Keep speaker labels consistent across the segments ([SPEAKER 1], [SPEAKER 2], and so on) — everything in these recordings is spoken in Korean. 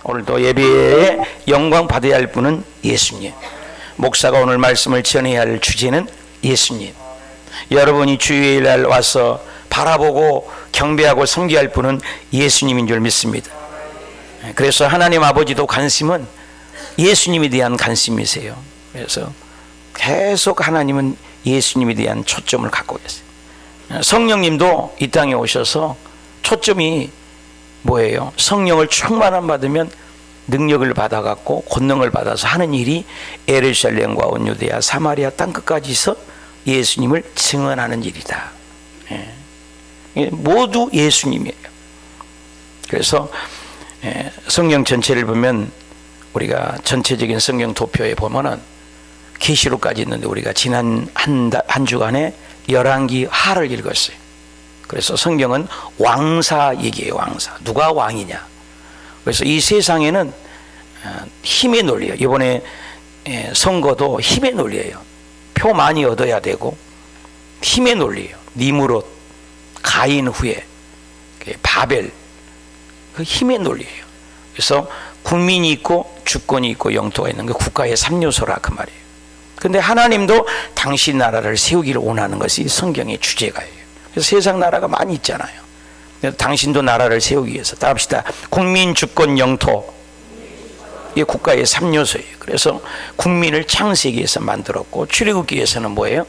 [SPEAKER 1] 오늘도 예배에 영광 받아야 할 분은 예수님. 목사가 오늘 말씀을 전해야 할 주제는 예수님. 여러분이 주일날 와서 바라보고 경배하고 섬겨야 할 분은 예수님인 줄 믿습니다. 그래서 하나님 아버지도 관심은 예수님에 대한 관심이세요. 그래서 계속 하나님은 예수님에 대한 초점을 갖고 계세요. 성령님도 이 땅에 오셔서 초점이 뭐예요? 성령을 충만함 받으면 능력을 받아갖고 권능을 받아서 하는 일이 예루살렘과 온 유대야 사마리아 땅끝까지서 예수님을 증언하는 일이다. 모두 예수님이에요. 그래서 성경 전체를 보면 우리가 전체적인 성경 도표에 보면은 계시록까지 있는데 우리가 지난 한 주간에 열왕기 하를 읽었어요. 그래서 성경은 왕사 얘기예요. 왕사. 누가 왕이냐. 그래서 이 세상에는 힘의 논리예요. 이번에 선거도 힘의 논리예요. 표 많이 얻어야 되고 힘의 논리예요. 니므롯, 가인 후에 바벨, 그 힘의 논리예요. 그래서 국민이 있고 주권이 있고 영토가 있는 게 국가의 3요소라 그 말이에요. 근데 하나님도 당신 나라를 세우기를 원하는 것이 성경의 주제가예요. 그래서 세상 나라가 많이 있잖아요. 그래서 당신도 나라를 세우기 위해서 따릅시다. 국민, 주권, 영토, 이게 국가의 3요소예요. 그래서 국민을 창세기에서 만들었고 출애굽기에서는 뭐예요?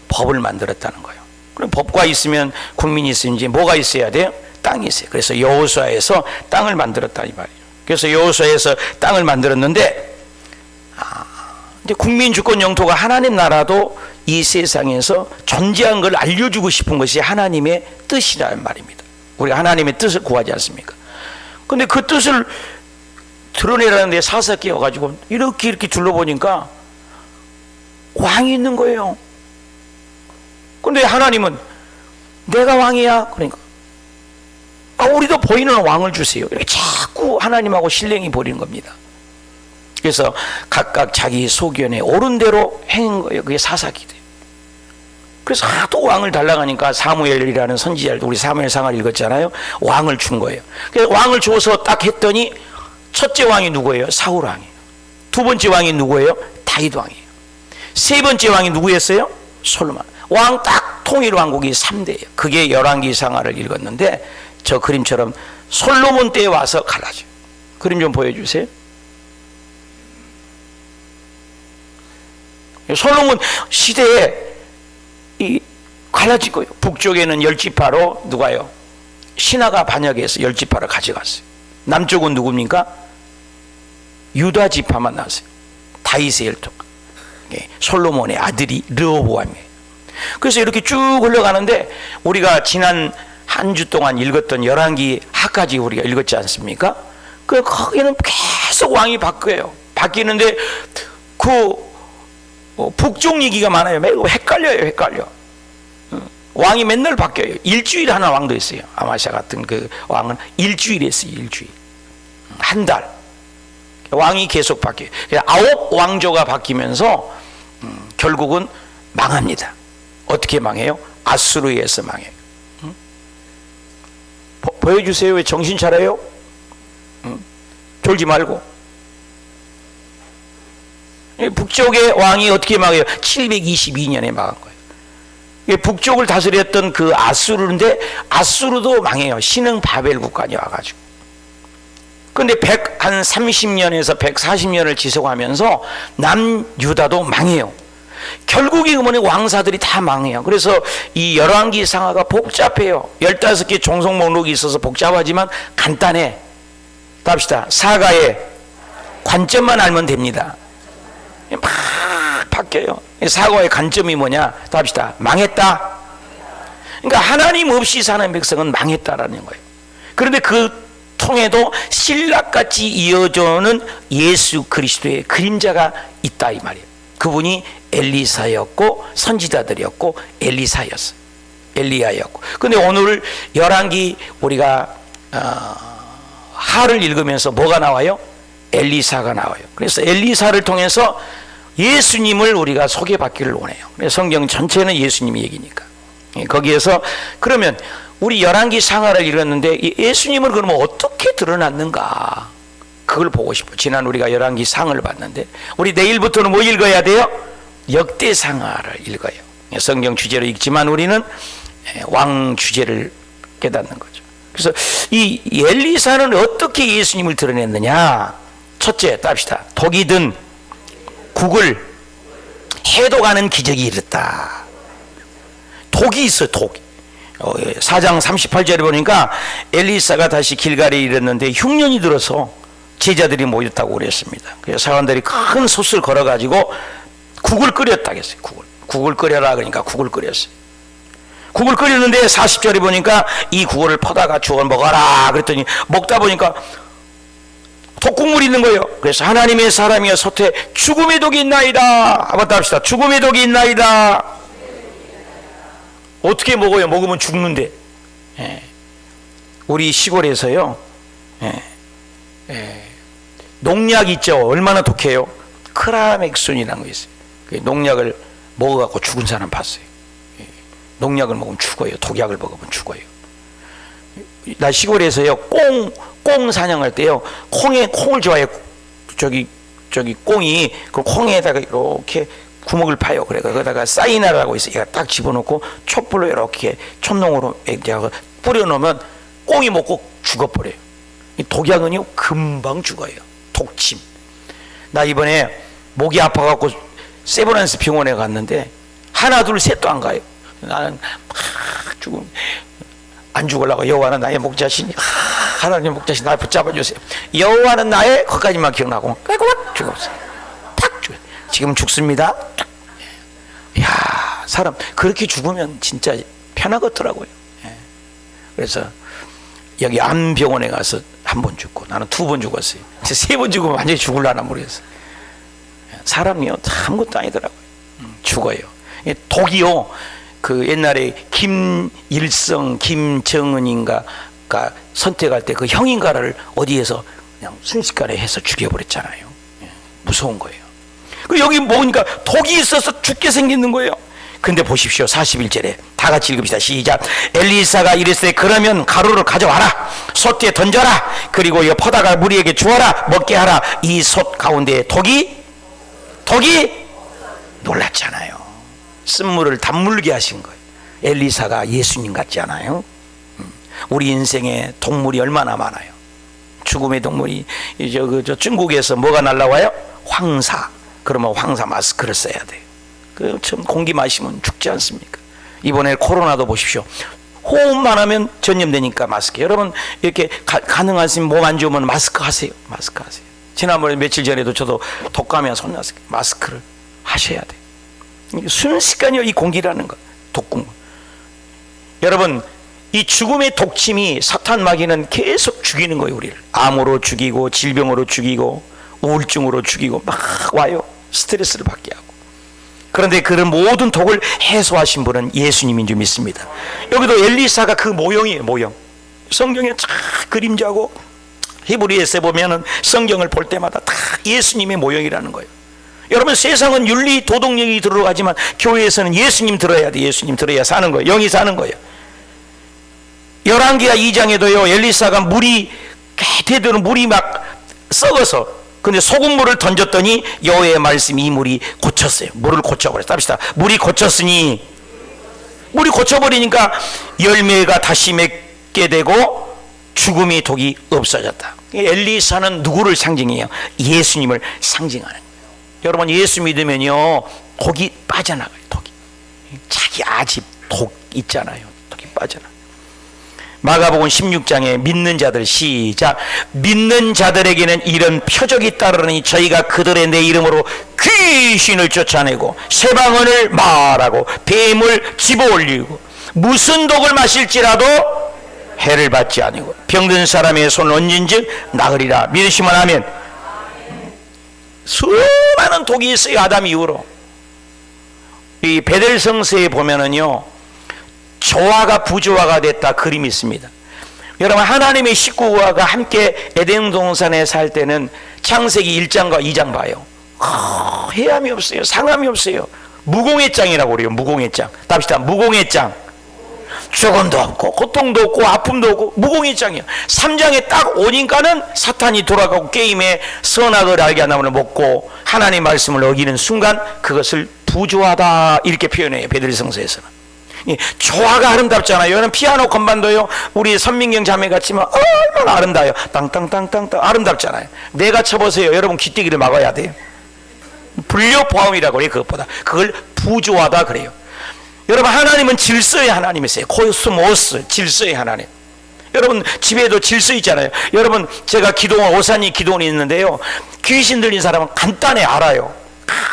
[SPEAKER 1] 법을 만들었다는 거예요. 그럼 법과 있으면 국민이 있으면 이제 뭐가 있어야 돼요? 땅이 있어요. 그래서 여호수아에서 땅을 만들었다 이 말이에요. 그래서 여호수아에서 땅을 만들었는데 이제 국민, 주권, 영토가 하나님 나라도 이 세상에서 존재한 걸 알려주고 싶은 것이 하나님의 뜻이라는 말입니다. 우리가 하나님의 뜻을 구하지 않습니까? 근데 그 뜻을 드러내라는 데 사사기 와가지고 이렇게 둘러보니까 왕이 있는 거예요. 근데 하나님은 내가 왕이야. 그러니까 우리도 보이는 왕을 주세요. 이렇게 자꾸 하나님하고 신령이 벌이는 겁니다. 그래서 각각 자기 소견에 옳은 대로 행한 거예요. 그게 사사기돼요. 그래서 하도 왕을 달라가니까 사무엘이라는 선지자를 우리 사무엘상을 읽었잖아요. 왕을 준 거예요. 그래서 왕을 줘서 딱 했더니 첫째 왕이 누구예요? 사울 왕이에요. 두 번째 왕이 누구예요? 다윗 왕이에요. 세 번째 왕이 누구였어요? 솔로몬. 왕 딱 통일 왕국이 3대예요. 그게 열왕기 상하를 읽었는데 저 그림처럼 솔로몬 때에 와서 갈라져요. 그림 좀 보여주세요. 솔로몬 시대에 이 갈라진 거예요. 북쪽에는 10지파로 누가요? 신하가 반역해서 10지파를 가져갔어요. 남쪽은 누굽니까? 유다 지파만 나왔어요. 다윗의 혈통. 솔로몬의 아들이 르호보암이에요. 그래서 이렇게 쭉 흘러가는데 우리가 지난 한 주 동안 읽었던 열왕기 하까지 우리가 읽었지 않습니까? 그 거기는 계속 왕이 바뀌어요. 바뀌는데 그 북쪽 얘기가 많아요. 매우 헷갈려요. 왕이 맨날 바뀌어요. 일주일에 하나 왕도 있어요. 아마샤 같은 그 왕은 일주일에 있어요. 일주일. 한 달. 왕이 계속 바뀌어요. 9 왕조가 바뀌면서 결국은 망합니다. 어떻게 망해요? 아수르에서 망해요. 보여주세요. 왜 정신 차려요? 졸지 말고. 북쪽의 왕이 어떻게 망해요? 722년에 망한 거예요. 북쪽을 다스렸던 그 아수르인데 아수르도 망해요. 신흥 바벨 국가에 와가지고. 근데 130년에서 140년을 지속하면서 남유다도 망해요. 결국에 보면 왕사들이 다 망해요. 그래서 이 열왕기 상하가 복잡해요. 15개 종속 목록이 있어서 복잡하지만 간단해. 답시다. 사가의 관점만 알면 됩니다. 막 바뀌어요. 사과의 관점이 뭐냐? 답시다. 망했다. 그러니까 하나님 없이 사는 백성은 망했다라는 거예요. 그런데 그 통에도 신락같이 이어져오는 예수 그리스도의 그림자가 있다 이 말이에요. 그분이 엘리사였고 선지자들이었고 엘리사였어요. 엘리야였고. 근데 오늘 열왕기 우리가 하를 읽으면서 뭐가 나와요? 엘리사가 나와요. 그래서 엘리사를 통해서 예수님을 우리가 소개받기를 원해요. 성경 전체는 예수님 얘기니까. 거기에서 그러면 우리 열왕기 상하를 읽었는데 예수님을 그러면 어떻게 드러났는가? 그걸 보고 싶어. 지난 우리가 열왕기 상을 봤는데 우리 내일부터는 뭐 읽어야 돼요? 역대상하를 읽어요. 성경 주제로 읽지만 우리는 왕 주제를 깨닫는 거죠. 그래서 이 엘리사는 어떻게 예수님을 드러냈느냐? 첫째, 답시다. 독이 든 국을 해독하는 기적이 일었다. 독이 있어요. 독이. 4장 38절에 보니까 엘리사가 다시 길갈에 이르렀는데 흉년이 들어서 제자들이 모였다고 그랬습니다. 그래서 사람들이 큰 솥을 걸어가지고 국을 끓였다 했어요. 국을 끓여라 그러니까 국을 끓였어요. 국을 끓였는데 40절에 보니까 이 국을 퍼다가 주워 먹어라 그랬더니 먹다 보니까 독국물이 있는 거예요. 그래서 하나님의 사람이여 솥에 죽음의 독이 있나이다. 한번 합시다. 죽음의 독이 있나이다. 어떻게 먹어요? 먹으면 죽는데. 우리 시골에서요, 농약 있죠. 얼마나 독해요? 크라맥순이라는 거 있어요. 농약을 먹어갖고 죽은 사람 봤어요. 농약을 먹으면 죽어요. 독약을 먹으면 죽어요. 나 시골에서요, 꽁 사냥할 때요, 콩을 좋아해요. 저기 꽁이 그 콩에다가 이렇게 구멍을 파요. 그래 거기다가 사이나라고 있어. 얘가 딱 집어넣고 촛불로 이렇게 촛농으로 뿌려놓으면 꽁이 먹고 죽어버려요. 이 독약은요 금방 죽어요. 독침. 나 이번에 목이 아파갖고 세브란스 병원에 갔는데 하나 둘 셋도 안 가요. 나는 죽음 안 죽으려고 여호와는 나의 목자시니 하나님 목자신 날 붙잡아 주세요. 여호와는 나의 거기까지만 기억나고 죽었어요. 탁 죽어요. 지금 죽습니다. 야, 사람 그렇게 죽으면 진짜 편하겠더라고요. 그래서 여기 암병원에 가서 한 번 죽고 나는 2번 죽었어요. 이제 3번 죽으면 완전히 죽을라나 모르겠어요. 사람이요 아무것도 아니더라고요. 죽어요. 독이요 그 옛날에 김일성 김정은인가가 선택할 때 그 형인가를 어디에서 그냥 순식간에 해서 죽여버렸잖아요. 무서운 거예요. 그 여기 먹으니까 독이 있어서 죽게 생기는 거예요. 근데 보십시오. 41절에 다 같이 읽읍시다. 시작. 엘리사가 이랬을 때 그러면 가루를 가져와라. 솥에 던져라. 그리고 이 퍼다가 무리에게 주어라. 먹게 하라. 이 솥 가운데 독이 놀랐잖아요. 쓴물을 단물게 하신 거예요. 엘리사가 예수님 같지 않아요? 우리 인생에 동물이 얼마나 많아요. 죽음의 동물이 저 중국에서 뭐가 날라와요? 황사. 그러면 황사 마스크를 써야 돼요. 그 참 공기 마시면 죽지 않습니까? 이번에 코로나도 보십시오. 호흡만 하면 전염되니까 마스크. 여러분 이렇게 가능하시면 몸 안 좋으면 마스크 하세요. 마스크 하세요. 지난번에 며칠 전에도 저도 독감에 손 났어요. 마스크를 하셔야 돼요. 순식간이요 이 공기라는 거. 독국물. 여러분 이 죽음의 독침이 사탄 마귀는 계속 죽이는 거예요. 우리를 암으로 죽이고 질병으로 죽이고 우울증으로 죽이고 막 와요. 스트레스를 받게 하고. 그런데 그런 모든 독을 해소하신 분은 예수님인 줄 믿습니다. 여기도 엘리사가 그 모형이에요. 모형. 성경에 쫙 그림자고 히브리서에 보면은 성경을 볼 때마다 다 예수님의 모형이라는 거예요. 여러분 세상은 윤리 도덕령이 들어가지만 교회에서는 예수님 들어야 돼. 예수님 들어야 사는 거예요. 영이 사는 거예요. 열왕기하 2장에도요 엘리사가 물이 되도록 물이 막 썩어서 근데 소금물을 던졌더니 여호와의 말씀이 이 물이 고쳤어요. 물을 고쳐버렸어요. 합시다. 물이 고쳤으니 물이 고쳐버리니까 열매가 다시 맺게 되고 죽음의 독이 없어졌다. 엘리사는 누구를 상징해요? 예수님을 상징하는 거예요. 여러분 예수 믿으면요 독이 빠져나가요. 독이 자기 아집 독 있잖아요. 독이 빠져나가요. 마가복음 16장에 믿는 자들 시작. 믿는 자들에게는 이런 표적이 따르니 저희가 그들의 내 이름으로 귀신을 쫓아내고 쇠방언을 말하고 뱀을 집어올리고 무슨 독을 마실지라도 해를 받지 아니고 병든 사람의 손을 얹은즉 나으리라. 믿으시면 아멘. 수많은 독이 있어요. 아담 이후로. 이 베델 성서에 보면은요 조화가 부조화가 됐다 그림이 있습니다. 여러분 하나님의 식구가 함께 에덴 동산에 살 때는 창세기 1장과 2장 봐요. 해함이 없어요. 상함이 없어요. 무공의 장이라고 그래요. 무공의 장. 답시다. 무공의 장. 죽음도 없고 고통도 없고 아픔도 없고 무공의장이야. 3장에 딱 오니까는 사탄이 돌아가고 게임에 선악을 알게 하나님을 먹고 하나님 말씀을 어기는 순간 그것을 부조하다 이렇게 표현해요. 베드로성서에서는. 조화가 아름답잖아요. 여기는 피아노 건반도요 우리 선민경 자매 같지만 얼마나 아름다워요. 땅땅땅땅땅 아름답잖아요. 내가 쳐보세요. 여러분 귀때기를 막아야 돼요. 불려보함이라고 해요. 그것보다 그걸 부조하다 그래요. 여러분 하나님은 질서의 하나님이세요. 코스모스 질서의 하나님. 여러분 집에도 질서 있잖아요. 여러분 제가 기도원 오산이 기도원이 있는데요. 귀신 들린 사람은 간단히 알아요.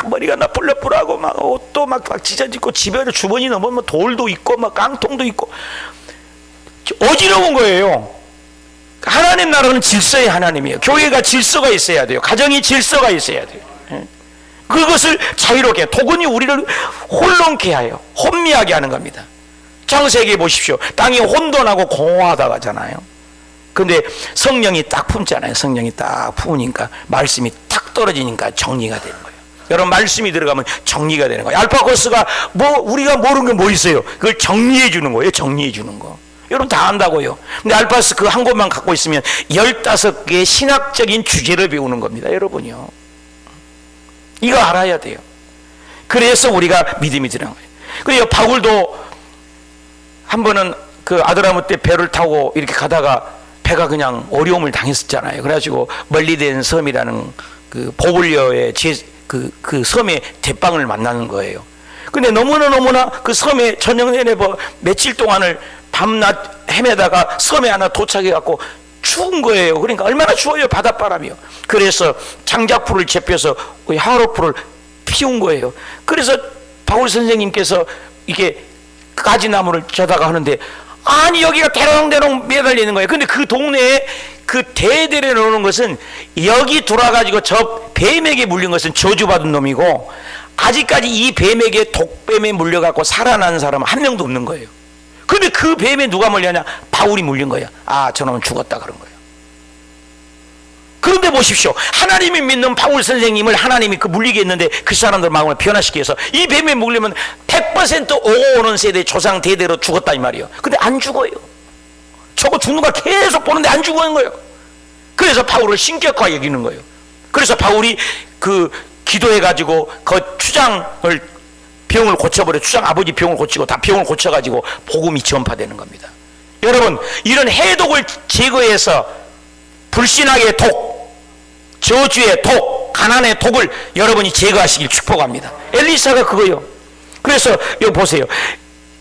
[SPEAKER 1] 머리가 나 뿔럭뿔하고 막 옷도 막 찢어지고 집에도 주머니 넘으면 돌도 있고 막 깡통도 있고 어지러운 거예요. 하나님 나라는 질서의 하나님이에요. 교회가 질서가 있어야 돼요. 가정이 질서가 있어야 돼요. 그것을 자유롭게 도군이 우리를 혼론케 하여 혼미하게 하는 겁니다. 창세기에 보십시오. 땅이 혼돈하고 공허하다 하잖아요. 근데 성령이 딱 품잖아요. 성령이 딱 품으니까 말씀이 탁 떨어지니까 정리가 되는 거예요. 여러분 말씀이 들어가면 정리가 되는 거예요. 알파고스가 뭐 우리가 모르는 게 뭐 있어요? 그걸 정리해 주는 거예요. 정리해 주는 거. 여러분 다 안다고요. 근데 알파고스 그 한 곳만 갖고 있으면 15개의 신학적인 주제를 배우는 겁니다. 여러분이요. 이거 알아야 돼요. 그래서 우리가 믿음이 드는 거예요. 그래요. 바울도 한 번은 그 아드라무 때 배를 타고 이렇게 가다가 배가 그냥 어려움을 당했었잖아요. 그래가지고 멀리된 섬이라는 그 보불려의 그 섬의 대빵을 만나는 거예요. 근데 너무나 그 섬에 저녁 내내 며칠 동안을 밤낮 헤매다가 섬에 하나 도착해갖고 추운 거예요. 그러니까 얼마나 추워요. 바닷바람이요. 그래서 장작불을 제펴서 하루불을 피운 거예요. 그래서 바울 선생님께서 이게 가지나무를 쳐다가 하는데 아니 여기가 대롱대롱 매달리는 거예요. 근데 그 동네에 그 대대를 놓는 것은 여기 돌아가지고 저 뱀에게 물린 것은 저주받은 놈이고 아직까지 이 뱀에게 독뱀에 물려갖고 살아난 사람은 한 명도 없는 거예요. 근데 그 뱀에 누가 물렸냐? 바울이 물린 거야. 아 저놈은 죽었다 그런 거예요. 그런데 보십시오. 하나님이 믿는 바울 선생님을 하나님이 그 물리게 했는데 그 사람들 마음을 변화시키기 위해서 이 뱀에 물리면 100% 오고 오는 세대 조상 대대로 죽었다 이 말이에요. 근데 안 죽어요. 저거 죽는 걸 계속 보는데 안 죽는 거예요. 그래서 바울을 신격화하게 여기는 거예요. 그래서 바울이 그 기도해가지고 그 추장을 병을 고쳐버려. 추장 아버지 병을 고치고 다 병을 고쳐가지고 복음이 전파되는 겁니다. 여러분 이런 해독을 제거해서 불신앙의 독, 저주의 독, 가난의 독을 여러분이 제거하시길 축복합니다. 엘리사가 그거요. 그래서 여기 보세요.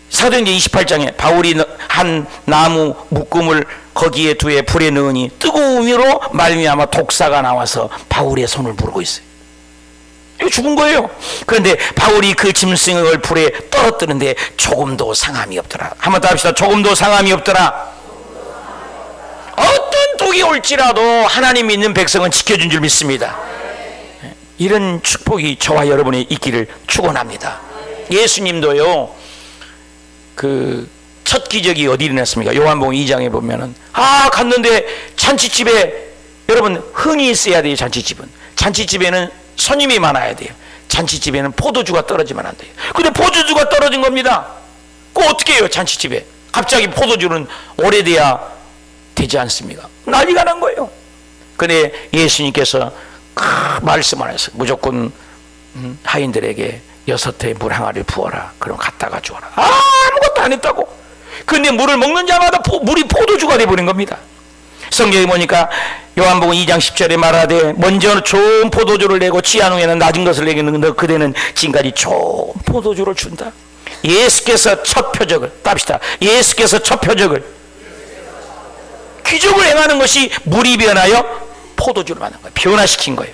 [SPEAKER 1] 사도행전 28장에 바울이 한 나무 묶음을 거기에 두에 불에 넣으니 뜨거움으로 말미암아 독사가 나와서 바울의 손을 부르고 있어요. 이거 죽은 거예요. 그런데 바울이 그 짐승을 불에 떨어뜨는데 조금도 상함이 없더라. 한번 더 합시다. 조금도 상함이 없더라. 어떤 독이 올지라도 하나님 믿는 백성은 지켜준 줄 믿습니다. 이런 축복이 저와 여러분이 있기를 축원합니다. 예수님도요 그 첫 기적이 어디 일어났습니까? 요한복음 2장에 보면은 갔는데 잔치집에 여러분 흥이 있어야 돼요. 잔치집에는 손님이 많아야 돼요. 잔치집에는 포도주가 떨어지면 안 돼요. 근데 포도주가 떨어진 겁니다. 그거 어떻게 해요? 잔치집에 갑자기 포도주는 오래돼야 되지 않습니까? 난리가 난 거예요. 근데 예수님께서 말씀을 하셔서 무조건 하인들에게 6회 물 항아리를 부어라. 그럼 갖다가 주어라. 아무것도 안 했다고. 근데 물을 먹는 자마다 물이 포도주가 되어버린 겁니다. 성경에 보니까 요한복음 2장 10절에 말하되 먼저 좋은 포도주를 내고 취한 후에는 낮은 것을 내겠는데 그대는 지금까지 좋은 포도주를 준다. 예수께서 첫 표적을 답시다. 예수께서 첫 표적을 기적을 행하는 것이 물이 변하여 포도주를 만든 거예요. 변화시킨 거예요.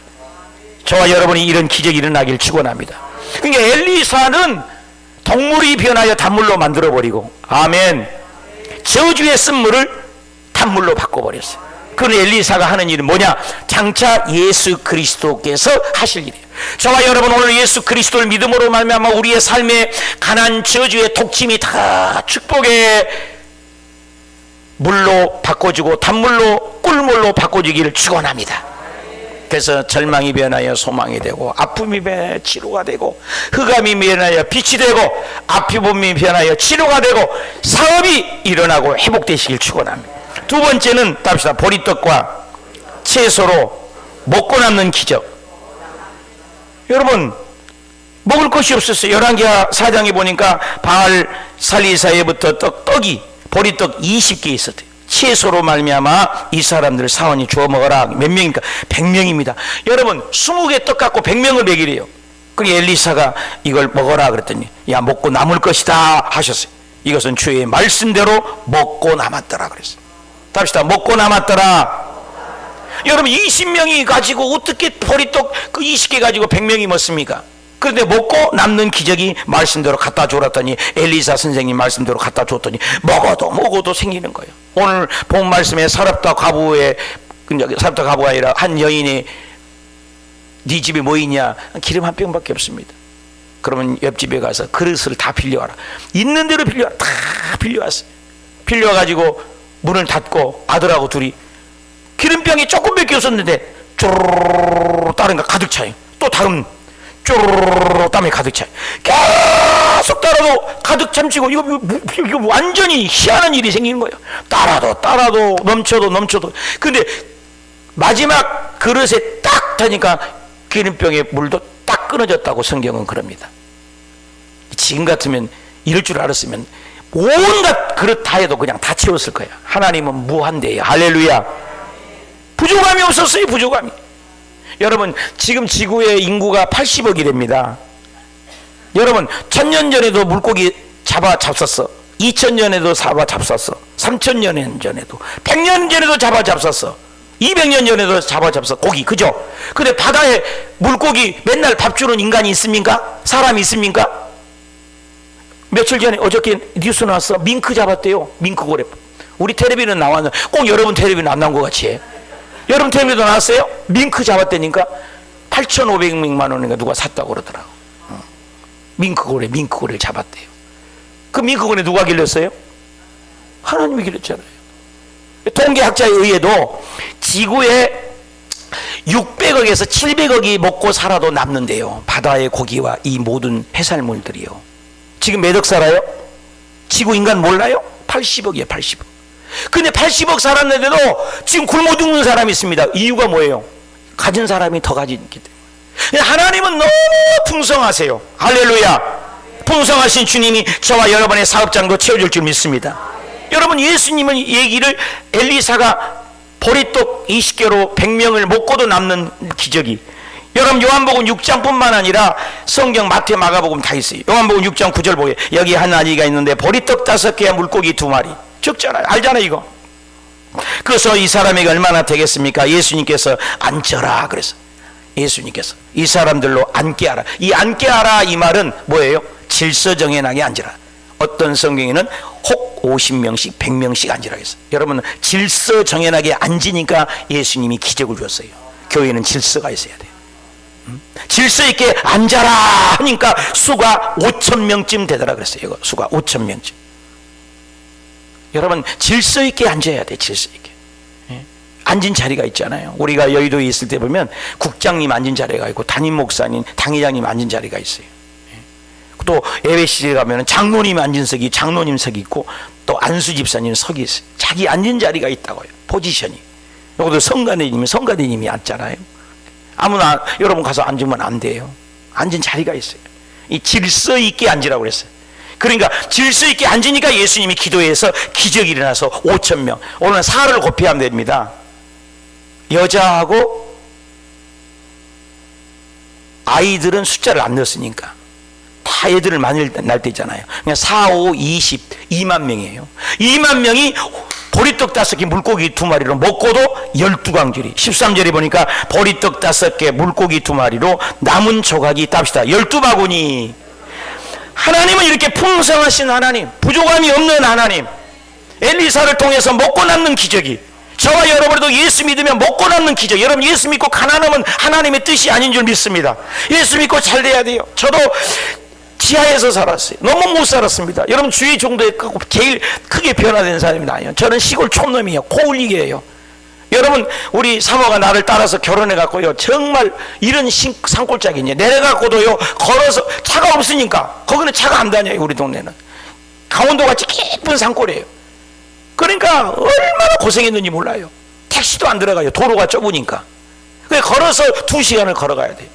[SPEAKER 1] 저와 여러분이 이런 기적이 일어나길 축원합니다. 그러니까 엘리사는 동물이 변하여 단물로 만들어버리고 아멘. 저주에 쓴 물을 단물로 바꿔버렸어요. 그런 엘리사가 하는 일은 뭐냐? 장차 예수 그리스도께서 하실 일이에요. 저와 여러분 오늘 예수 그리스도를 믿음으로 말미암아 우리의 삶에 가난 저주의 독침이 다 축복의 물로 바꿔주고 단물로 꿀물로 바꿔주기를 축원합니다. 그래서 절망이 변하여 소망이 되고, 아픔이 변하여 치료가 되고, 흑암이 변하여 빛이 되고, 아픔이 변하여 치료가 되고, 사업이 일어나고 회복되시길 축원합니다. 두 번째는 답시다. 보리떡과 채소로 먹고 남는 기적. 여러분, 먹을 것이 없었어요. 열왕기하 4장에 보니까 바알 살리사에부터 떡이 보리떡 20개 있었대요. 채소로 말미암아 이 사람들 사원이 주워 먹어라. 몇 명입니까? 100명입니다. 여러분, 20개 떡 갖고 100명을 먹이래요. 그러니 엘리사가 이걸 먹어라 그랬더니, 야, 먹고 남을 것이다 하셨어요. 이것은 주의 말씀대로 먹고 남았더라 그랬어요. 답시다. 먹고 남았더라. 여러분, 20명이 가지고 어떻게 보리떡 그 20개 가지고 100명이 먹습니까? 그런데 먹고 남는 기적이 말씀대로 갖다 줬더니, 엘리사 선생님 말씀대로 갖다 줬더니 먹어도 생기는 거예요. 오늘 본 말씀에 사렙다 과부가 아니라 한 여인이 네 집에 뭐 있냐? 기름 한 병밖에 없습니다. 그러면 옆집에 가서 그릇을 다 빌려와라. 있는 대로 빌려와라. 다 빌려왔어요. 빌려와가지고 문을 닫고 아들하고 둘이 기름병이 조금밖에 없었는데 쪼르르 다른 거 가득 차요. 또 다른 쪼르르 땀이 가득 차요. 계속 따라도 가득 참치고, 이거 완전히 희한한 일이 생기는 거예요. 따라도 넘쳐도. 근데 마지막 그릇에 딱 타니까 기름병의 물도 딱 끊어졌다고 성경은 그럽니다. 지금 같으면 이럴 줄 알았으면 온갖 그릇 다 해도 그냥 다 채웠을 거예요. 하나님은 무한대예요. 할렐루야. 부족함이 없었어요. 부족함이. 여러분, 지금 지구의 인구가 80억이 됩니다. 여러분, 1000년 전에도 물고기 잡았어. 2000년에도 잡았어. 3000년 전에도, 100년 전에도 잡았어. 200년 전에도 잡았어. 고기, 그죠? 근데 바다에 물고기 맨날 밥 주는 인간이 있습니까? 사람이 있습니까? 며칠 전에, 어저께 뉴스 나왔어. 밍크 잡았대요. 밍크 고래. 우리 텔레비는 나왔는데 꼭 여러분 텔레비는 안 나온 것 같이 해. 여러분 텔레비도 나왔어요? 밍크 잡았다니까 8,500만 원인가 누가 샀다고 그러더라고. 밍크고래를 잡았대요. 그 밍크고래 누가 길렀어요? 하나님이 길렀잖아요. 통계학자에 의해도 지구에 600억에서 700억이 먹고 살아도 남는데요. 바다의 고기와 이 모든 해산물들이요. 지금 몇 억 살아요? 지구 인간 몰라요? 80억이에요. 80억. 근데 80억 살았는데도 지금 굶어 죽는 사람이 있습니다. 이유가 뭐예요? 가진 사람이 더 가지기 때문에. 하나님은 너무 풍성하세요. 할렐루야. 풍성하신 주님이 저와 여러분의 사업장도 채워줄 줄 믿습니다. 여러분, 예수님은 얘기를, 엘리사가 보리떡 20개로 100명을 먹고도 남는 기적이, 여러분 요한복음 6장뿐만 아니라 성경 마태 마가복음 다 있어요. 요한복음 6장 9절 보게, 여기 한 아이가 있는데 보리떡 5개와 물고기 2마리. 적잖아요. 알잖아요 이거. 그래서 이 사람에게 얼마나 되겠습니까? 예수님께서 앉혀라 그래서, 예수님께서 이 사람들로 앉게 하라. 이 앉게 하라 이 말은 뭐예요? 질서정연하게 앉으라. 어떤 성경에는 혹 50명씩 100명씩 앉으라 했어요. 여러분, 질서정연하게 앉으니까 예수님이 기적을 줬어요. 교회는 질서가 있어야 돼요. 질서 있게 앉아라 하니까 수가 5,000명쯤 되더라 그랬어요. 이거 수가 5,000명쯤. 여러분, 질서 있게 앉아야 돼. 질서 있게. 앉은 자리가 있잖아요. 우리가 여의도에 있을 때 보면 국장님 앉은 자리가 있고, 담임 목사님, 당회장님 앉은 자리가 있어요. 또 예배실에 가면 장로님 앉은 석이, 장로님 석이 있고, 또 안수 집사님 석이 있어요. 자기 앉은 자리가 있다고요. 포지션이. 여기도 성가대님이 앉잖아요. 아무나 여러분 가서 앉으면 안 돼요. 앉은 자리가 있어요. 이 질서 있게 앉으라고 그랬어요. 그러니까 질서 있게 앉으니까 예수님이 기도해서 기적이 일어나서 5,000명. 오늘 4를 곱해야 됩니다. 여자하고 아이들은 숫자를 안 넣었으니까 다 애들을 많이 낳을 때 있잖아요. 그냥 4, 5, 20, 2만 명이에요. 2만 명이 보리떡 5개, 물고기 2마리로 먹고도 12광줄이. 13절에 보니까 보리떡 5개, 물고기 2마리로 남은 조각이 답시다 12바구니. 하나님은 이렇게 풍성하신 하나님, 부족함이 없는 하나님, 엘리사를 통해서 먹고 남는 기적이, 저와 여러분도 예수 믿으면 먹고 남는 기적. 여러분, 예수 믿고 가난하면 하나님의 뜻이 아닌 줄 믿습니다. 예수 믿고 잘 돼야 돼요. 저도 지하에서 살았어요. 너무 못 살았습니다. 여러분, 주의 정도에 제일 크게 변화된 사람이 나요. 저는 시골 촌놈이에요. 코울리게예요. 여러분, 우리 사모가 나를 따라서 결혼해갖고요, 정말 이런 산골짜기냐 내려갖고도요, 걸어서 차가 없으니까, 거기는 차가 안 다녀요. 우리 동네는 강원도같이 깊은 산골이에요. 그러니까 얼마나 고생했는지 몰라요. 택시도 안 들어가요. 도로가 좁으니까. 그래서 걸어서 2시간을 걸어가야 돼요.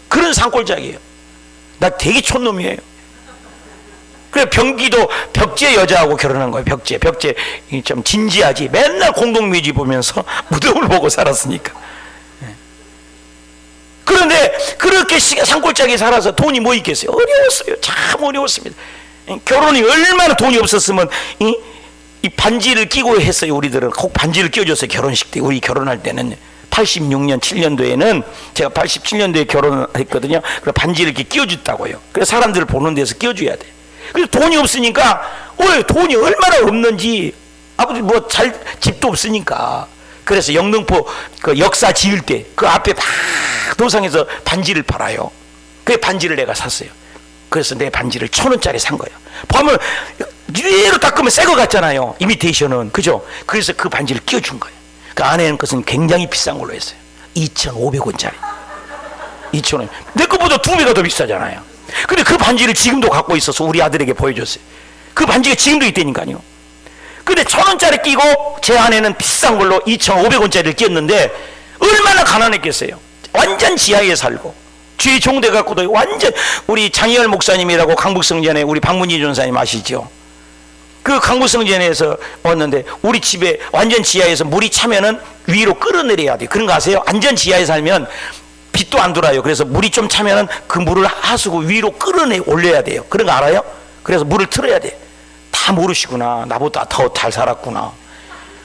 [SPEAKER 1] 그런 산골짜기예요. 나 되게 촌놈이에요. 그래, 경기도 벽제 여자하고 결혼한 거예요. 벽제 좀 진지하지. 맨날 공동묘지 보면서 무덤을 보고 살았으니까. 그런데 그렇게 산골짜기에 살아서 돈이 뭐 있겠어요? 어려웠어요. 참 어려웠습니다. 결혼이 얼마나 돈이 없었으면 이 반지를 끼고 했어요. 우리들은 꼭 반지를 끼워줬어요. 결혼식 때. 우리 결혼할 때는 86년 7년도에는 제가 87년도에 결혼했거든요. 그래서 반지를 이렇게 끼워줬다고요. 그래서 사람들을 보는 데서 끼워줘야 돼. 그래서 돈이 없으니까, 돈이 얼마나 없는지, 아버지 집도 없으니까. 그래서 영등포 그 역사 지을 때 그 앞에 막 도상에서 반지를 팔아요. 그 반지를 내가 샀어요. 그래서 내 반지를 1,000원짜리 산 거예요. 보면 이대로 닦으면 새 거 같잖아요. 이미테이션은. 그죠? 그래서 그 반지를 끼워준 거예요. 그 안에는 것은 굉장히 비싼 걸로 했어요. 2,500원짜리. 2,000원. 내 것보다 2배가 더 비싸잖아요. 근데 그 반지를 지금도 갖고 있어서 우리 아들에게 보여줬어요. 그 반지가 지금도 있다니까요. 근데 1,000원짜리 끼고 제 안에는 비싼 걸로 2,500원짜리를 끼웠는데 얼마나 가난했겠어요. 완전 지하에 살고 주의 종돼 갖고도 완전, 우리 장희열 목사님이라고 강북성전에 우리 박문희 전사님 아시죠? 그 강북성전에서 왔는데 우리 집에 완전 지하에서 물이 차면은 위로 끌어내려야 돼요. 그런 거 아세요? 완전 지하에 살면 빛도 안 돌아요. 그래서 물이 좀 차면은 그 물을 하수구 위로 끌어내 올려야 돼요. 그런 거 알아요? 그래서 물을 틀어야 돼. 다 모르시구나. 나보다 더 잘 살았구나.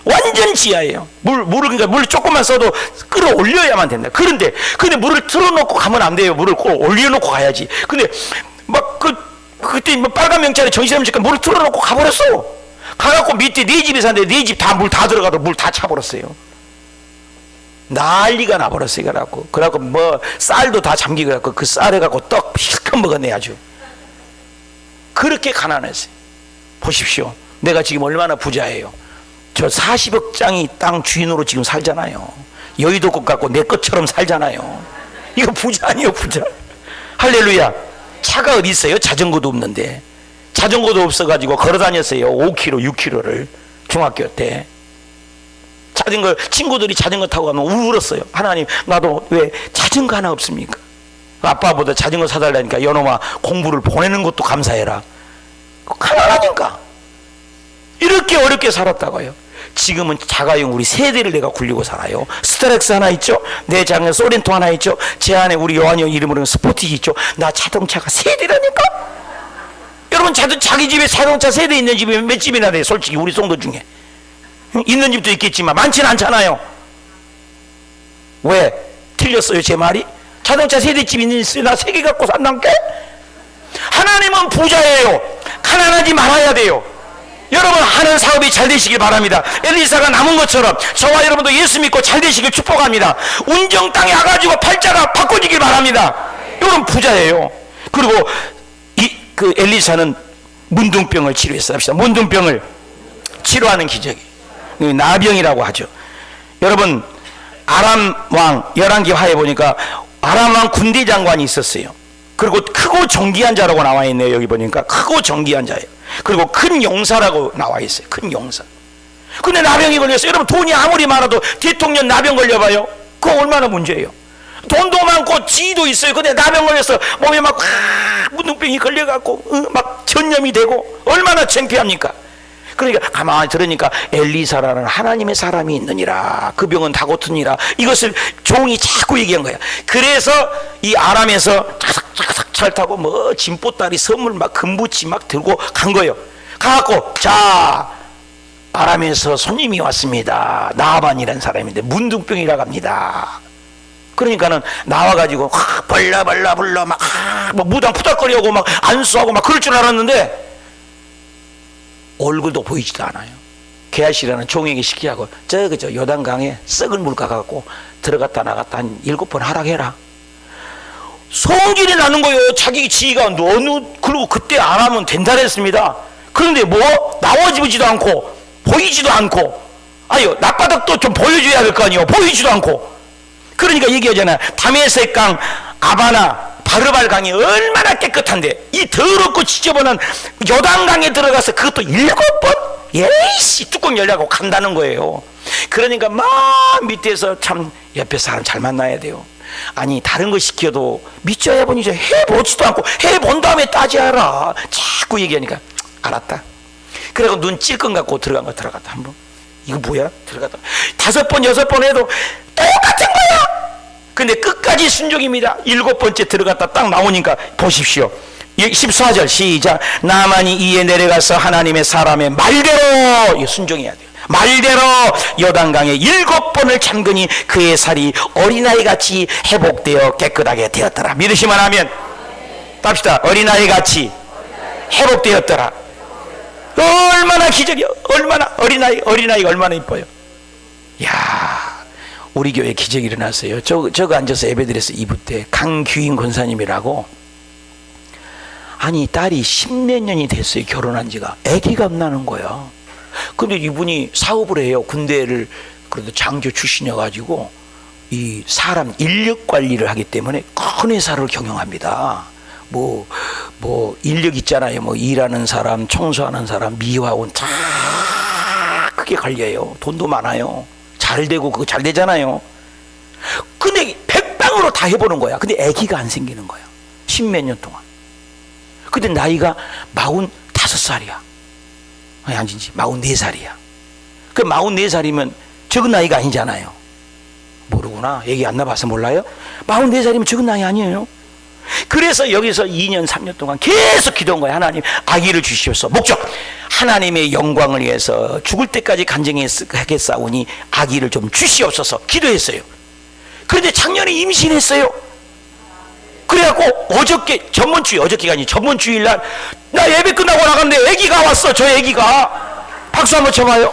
[SPEAKER 1] 완전 지하예요. 그러니까 물 조금만 써도 끌어올려야만 된다. 근데 물을 틀어놓고 가면 안 돼요. 물을 꼭 올려놓고 가야지. 근데 그때 빨간 명찰에 정신없으니까 물을 틀어놓고 가버렸어. 가갖고 밑에 네 집에 사는데 네 집 다 물 다 들어가도 물 다 차버렸어요. 난리가 나버렸어요. 그래갖고 쌀도 다 잠기고 갖고 그 쌀에 갖고 떡 실컷 먹었네 아주. 그렇게 가난했어요. 보십시오. 내가 지금 얼마나 부자예요. 저 40억 장이 땅 주인으로 지금 살잖아요. 여의도국 갖고 내 것처럼 살잖아요. 이거 부자 아니에요, 부자. 할렐루야. 차가 어디 있어요? 자전거도 없는데. 자전거도 없어가지고 걸어 다녔어요. 5km, 6km를 중학교 때. 친구들이 자전거 타고 가면 울었어요. 하나님, 나도 왜 자전거 하나 없습니까? 아빠보다 자전거 사달라니까 여놈아 공부를 보내는 것도 감사해라. 가난하니까. 이렇게 어렵게 살았다고요. 지금은 자가용 우리 세대를 내가 굴리고 살아요. 스타렉스 하나 있죠? 내 장에 소렌토 하나 있죠? 제 안에 우리 요한이 형 이름으로 스포티지 있죠? 나 자동차가 세대라니까? 여러분, 자기 집에 자동차 세대 있는 집이 몇 집이나 돼요? 솔직히 우리 송도 중에 있는 집도 있겠지만 많지는 않잖아요. 왜? 틀렸어요 제 말이? 자동차 세대집 있는 집 나 3개 갖고 산다니까? 하나님은 부자예요. 가난하지 말아야 돼요. 여러분, 하는 사업이 잘 되시길 바랍니다. 엘리사가 남은 것처럼 저와 여러분도 예수 믿고 잘 되시길 축복합니다. 운정 땅에 와가지고 팔자가 바꿔지길 바랍니다. 여러분, 부자예요. 그리고 그 엘리사는 문둥병을 치료했어요. 합시다. 문둥병을 치료하는 기적이 나병이라고 하죠. 여러분, 아람 왕 열왕기 화에 보니까 아람 왕 군대 장관이 있었어요. 그리고 크고 정기한 자라고 나와 있네요. 여기 보니까 크고 정기한 자예요. 그리고 큰 용사라고 나와 있어요. 큰 용사. 근데 나병이 걸렸어요. 여러분, 돈이 아무리 많아도 대통령 나병 걸려봐요. 그거 얼마나 문제예요. 돈도 많고 지위도 있어요. 근데 나병 걸려서 몸에 막 문둥병이 걸려갖고 막 전염이 되고 얼마나 창피합니까? 그러니까 가만히 들으니까 엘리사라는 하나님의 사람이 있느니라. 그 병은 다 고치니라. 이것을 종이 자꾸 얘기한 거야. 그래서 이 아람에서 차삭차삭 잘 타고 진보따리 선물 막 금부치 막 들고 간 거예요. 가갖고 자, 아람에서 손님이 왔습니다. 나아반이라는 사람인데 문둥병이라고 합니다. 그러니까는 나와가지고 벌라 막 무당 푸닥거리고 막 안수하고 막 그럴 줄 알았는데 얼굴도 보이지도 않아요. 게하시라는 종에게 시키하고 저 요단강에 썩은 물 가갖고 들어갔다 나갔다 한 7번 하락해라. 성질이 나는 거예요. 자기 지위가 그리고 그때 안 하면 된다 했습니다. 그런데 나와지지도 않고 보이지도 않고 아유, 낮바닥도 좀 보여줘야 될 거 아니에요. 보이지도 않고. 그러니까 얘기하잖아요. 다메섹 강, 아바나, 바르발 강이 얼마나 깨끗한데 이 더럽고 지저분한 요단강에 들어가서 그것도 7번? 예이씨, 뚜껑 열려고 간다는 거예요. 그러니까 막 밑에서 참 옆에 사람 잘 만나야 돼요. 아니, 다른 거 시켜도 믿져야 보니 해보지도 않고 해본 다음에 따지하라. 자꾸 얘기하니까 알았다. 그래서 눈 찔끔 갖고 들어갔다 한번. 이거 뭐야? 들어갔다 5번 6번 해도 똑같은 거야. 근데 끝까지 순종입니다. 7번째 들어갔다 딱 나오니까 보십시오. 14절 시작. 나만이 이에 내려가서 하나님의 사람의 말대로 순종해야 돼요. 말대로 요단강에 7번을 잠그니 그의 살이 어린아이같이 회복되어 깨끗하게 되었더라. 믿으시면 하면 답시다. 어린아이같이 회복되었더라. 얼마나 기적이요. 얼마나 어린아이가 얼마나 이뻐요. 야, 우리 교회 기적이 일어났어요. 저거 앉아서 예배드렸어요. 이부 때 강규인 권사님이라고. 아니, 딸이 10몇 년이 됐어요. 결혼한 지가. 아기가 안 나는 거야. 근데 이분이 사업을 해요. 군대를 그래도 장교 출신이어가지고 이 사람 인력 관리를 하기 때문에 큰 회사를 경영합니다. 뭐 인력 있잖아요. 뭐 일하는 사람, 청소하는 사람, 미화원 다 크게 관리해요. 돈도 많아요. 잘 되고 그거 잘 되잖아요. 근데 백방으로 다 해보는 거야. 근데 아기가 안 생기는 거야. 10몇 년 동안. 근데 나이가 45살이야. 아니, 아니지, 44살이야. 그 44살이면 적은 나이가 아니잖아요. 모르구나. 얘기 안 나봐서 몰라요? 44살이면 적은 나이 아니에요. 그래서 여기서 2년 3년 동안 계속 기도한 거예요. 하나님, 아기를 주시옵소서. 목적, 하나님의 영광을 위해서 죽을 때까지 간증하게 싸우니 아기를 좀 주시옵소서 기도했어요. 그런데 작년에 임신했어요. 그래갖고 어저께가 아니 전번 주일날 나 예배 끝나고 나갔는데 아기가 왔어. 저 아기가. 박수 한번 쳐봐요.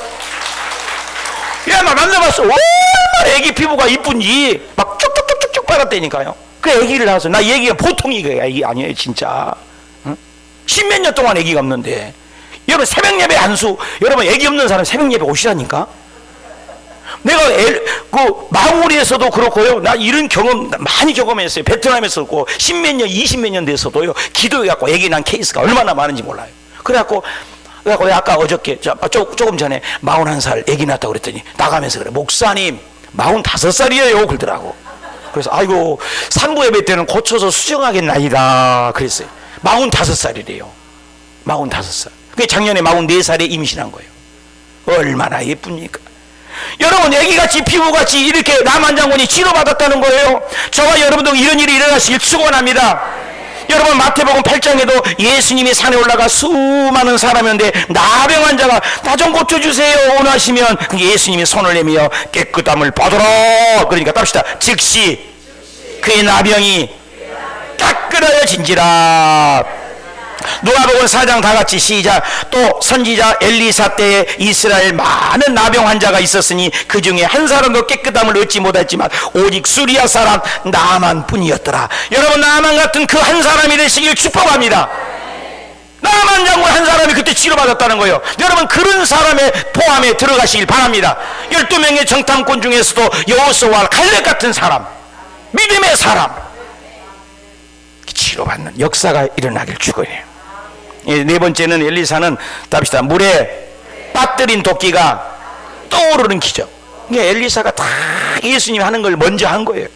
[SPEAKER 1] 야, 나 만나봤어. 얼마나 아기 피부가 이쁜지 막 쭉쭉쭉쭉 빨았다니까요. 그 아기를 낳았어. 나 이 아기가 보통 아기 아니에요, 진짜. 응? 10몇 년 동안 아기가 없는데. 여러분, 새벽 예배 안수, 여러분 아기 없는 사람 새벽 예배 오시라니까. 내가 마무리에서도 그렇고요. 나 이런 경험 많이 경험했어요. 베트남에서도 10몇 년, 20몇 년 돼서도요. 기도해갖고 아기 난 케이스가 얼마나 많은지 몰라요. 그래갖고 아까 어저께 조금 전에 41살 아기 낳았다고 그랬더니 나가면서 그래. 목사님 45살이에요 그러더라고. 그래서 아이고, 산부 예배 때는 고쳐서 수정하겠나이다 그랬어요. 45살이래요. 45살. 그게 작년에 44살에 임신한 거예요. 얼마나 예쁩니까? 여러분, 애기같이 피부같이 이렇게 남한 장군이 치료받았다는 거예요. 저와 여러분도 이런 일이 일어나시길 축원합니다. 여러분, 마태복음 8장에도 예수님이 산에 올라가 수많은 사람이었는데 나병 환자가 나 좀 고쳐주세요 원하시면 예수님이 손을 내밀어 깨끗함을 받으라. 그러니까 답시다. 즉시 그의 나병이 깨끗하여진지라. 누가복음 4장 다 같이 시작. 또 선지자 엘리사 때에 이스라엘 많은 나병 환자가 있었으니 그 중에 한 사람도 깨끗함을 얻지 못했지만 오직 수리아 사람 나만 뿐이었더라. 여러분, 나만 같은 그 한 사람이 되시길 축복합니다. 나만 장군 한 사람이 그때 치료받았다는 거예요. 여러분, 그런 사람의 포함에 들어가시길 바랍니다. 12명의 정탐꾼 중에서도 여호수아와 갈렙 같은 사람, 믿음의 사람 치료받는 역사가 일어나길 축원해요. 네 번째는 엘리사는 답시다. 물에 빠뜨린 도끼가 떠오르는 기적. 이게 엘리사가 다 예수님이 하는 걸 먼저 한 거예요.